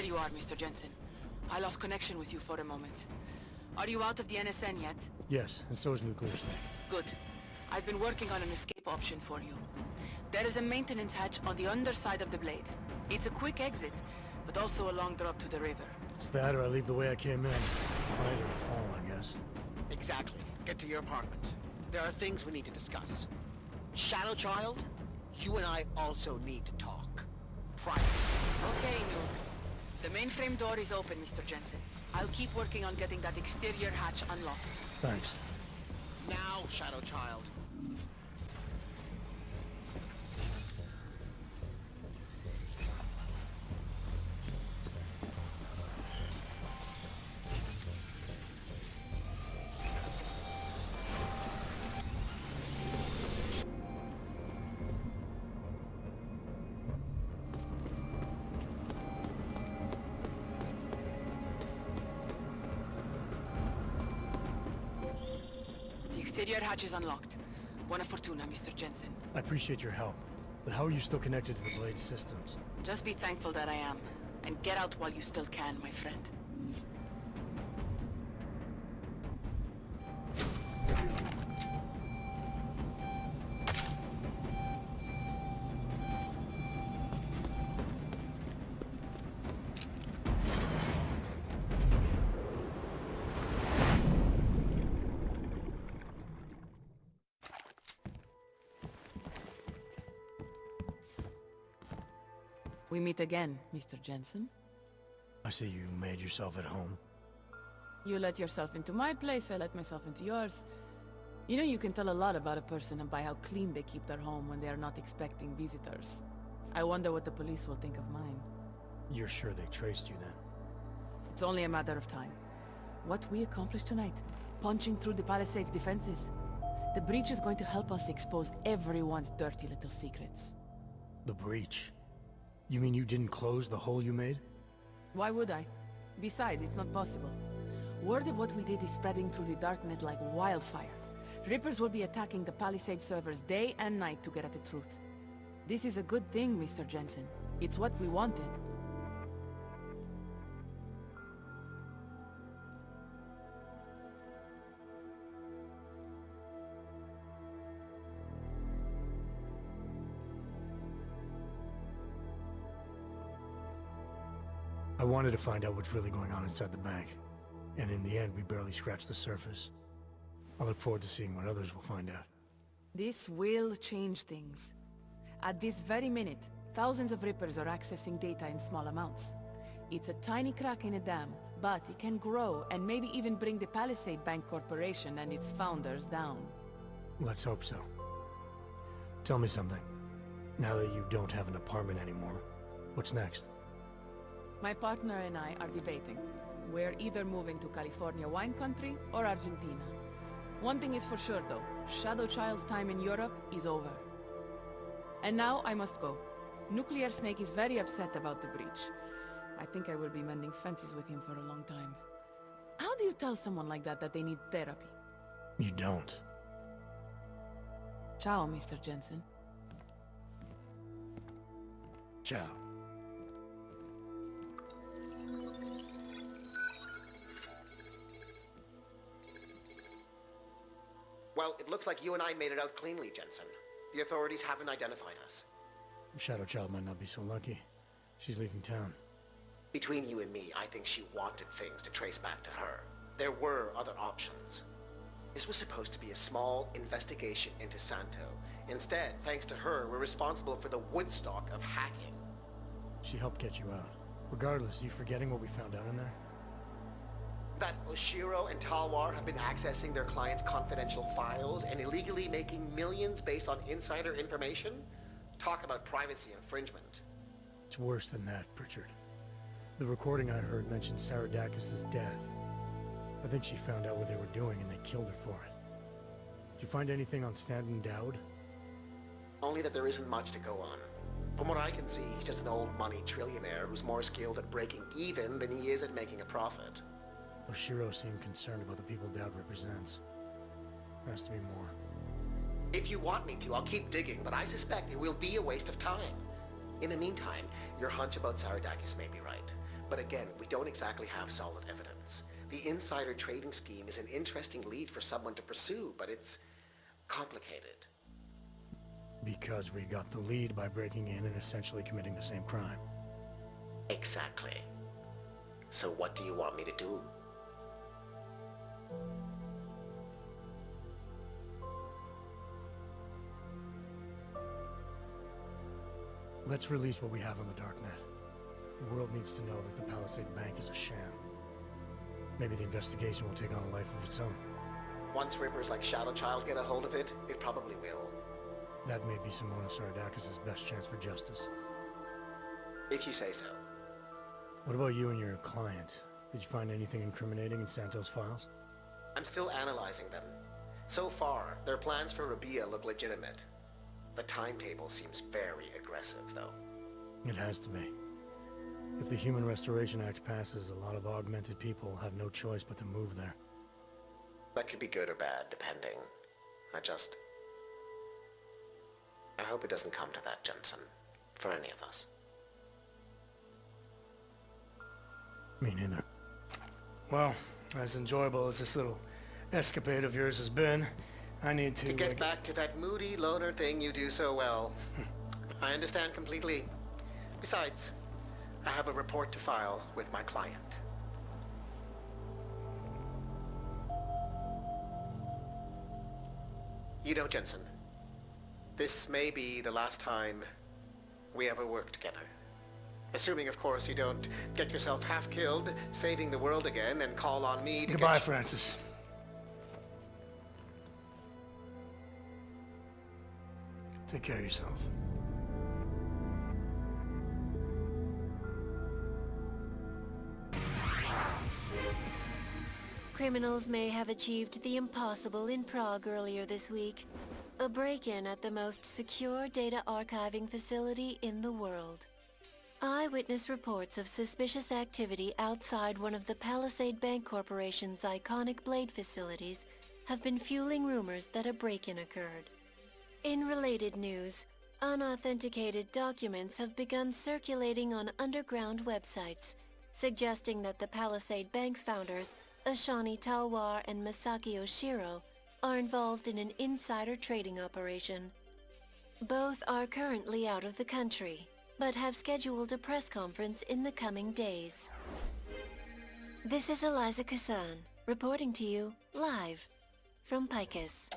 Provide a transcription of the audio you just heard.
There you are, Mr. Jensen. I lost connection with you for a moment. Are you out of the NSN yet? Yes, and so is Nuclear Snake. Good. I've been working on an escape option for you. There is a maintenance hatch on the underside of the blade. It's a quick exit, but also a long drop to the river. It's that or I leave the way I came in. Fight or fall, I guess. Exactly. Get to your apartment. There are things we need to discuss. Shadow Child, you and I also need to talk. Private. Okay, Nukes. The mainframe door is open, Mr. Jensen. I'll keep working on getting that exterior hatch unlocked. Thanks. Now, Shadow Child. The exterior hatch is unlocked. Buona fortuna, Mr. Jensen. I appreciate your help, but how are you still connected to the Blade systems? Just be thankful that I am. And get out while you still can, my friend. We meet again, Mr. Jensen. I see you made yourself at home. You let yourself into my place, I let myself into yours. You know, you can tell a lot about a person by how clean they keep their home when they are not expecting visitors. I wonder what the police will think of mine. You're sure they traced you then? It's only a matter of time. What we accomplished tonight, punching through the Palisades' defenses. The breach is going to help us expose everyone's dirty little secrets. The breach? You mean you didn't close the hole you made? Why would I? Besides, it's not possible. Word of what we did is spreading through the darknet like wildfire. Rippers will be attacking the Palisade servers day and night to get at the truth. This is a good thing, Mr. Jensen. It's what we wanted. I wanted to find out what's really going on inside the bank. And in the end, we barely scratched the surface. I look forward to seeing what others will find out. This will change things. At this very minute, thousands of Rippers are accessing data in small amounts. It's a tiny crack in a dam, but it can grow and maybe even bring the Palisade Bank Corporation and its founders down. Let's hope so. Tell me something. Now that you don't have an apartment anymore, what's next? My partner and I are debating. We're either moving to California wine country or Argentina. One thing is for sure though, Shadow Child's time in Europe is over. And now I must go. Nuclear Snake is very upset about the breach. I think I will be mending fences with him for a long time. How do you tell someone like that they need therapy? You don't. Ciao, Mr. Jensen. Ciao. Well, it looks like you and I made it out cleanly, Jensen. The authorities haven't identified us. Shadow Child might not be so lucky. She's leaving town. Between you and me, I think she wanted things to trace back to her. There were other options. This was supposed to be a small investigation into Santo. Instead, thanks to her, we're responsible for the Woodstock of hacking. She helped get you out. Regardless, you forgetting what we found out in there? That Oshiro and Talwar have been accessing their clients' confidential files and illegally making millions based on insider information? Talk about privacy infringement. It's worse than that, Pritchard. The recording I heard mentioned Saradakis' death. I think she found out what they were doing and they killed her for it. Did you find anything on Stanton Dowd? Only that there isn't much to go on. From what I can see, he's just an old money trillionaire who's more skilled at breaking even than he is at making a profit. Oshiro seemed concerned about the people Dowd represents. There has to be more. If you want me to, I'll keep digging, but I suspect it will be a waste of time. In the meantime, your hunch about Saradakis may be right. But again, we don't exactly have solid evidence. The insider trading scheme is an interesting lead for someone to pursue, but it's complicated. Because we got the lead by breaking in and essentially committing the same crime. Exactly. So what do you want me to do? Let's release what we have on the darknet. The world needs to know that the Palisade Bank is a sham. Maybe the investigation will take on a life of its own. Once rippers like Shadow Child get a hold of it, it probably will. That may be Simona Saradakis' best chance for justice. If you say so. What about you and your client? Did you find anything incriminating in Santos' files? I'm still analyzing them. So far, their plans for Rabia look legitimate. The timetable seems very aggressive, though. It has to be. If the Human Restoration Act passes, a lot of augmented people will have no choice but to move there. That could be good or bad, depending. I hope it doesn't come to that, Jensen. For any of us. Me neither. Well, as enjoyable as this little escapade of yours has been, I need to... To get back to that moody loner thing you do so well. I understand completely. Besides, I have a report to file with my client. You know, Jensen, this may be the last time we ever work together. Assuming, of course, you don't get yourself half killed, saving the world again, and call on me to Goodbye, get... Francis. Take care of yourself. Criminals may have achieved the impossible in Prague earlier this week. A break-in at the most secure data archiving facility in the world. Eyewitness reports of suspicious activity outside one of the Palisade Bank Corporation's iconic Blade facilities have been fueling rumors that a break-in occurred. In related news, unauthenticated documents have begun circulating on underground websites, suggesting that the Palisade Bank founders, Ashani Talwar and Masaki Oshiro, are involved in an insider trading operation. Both are currently out of the country, but have scheduled a press conference in the coming days. This is Eliza Kassan, reporting to you live from Picus.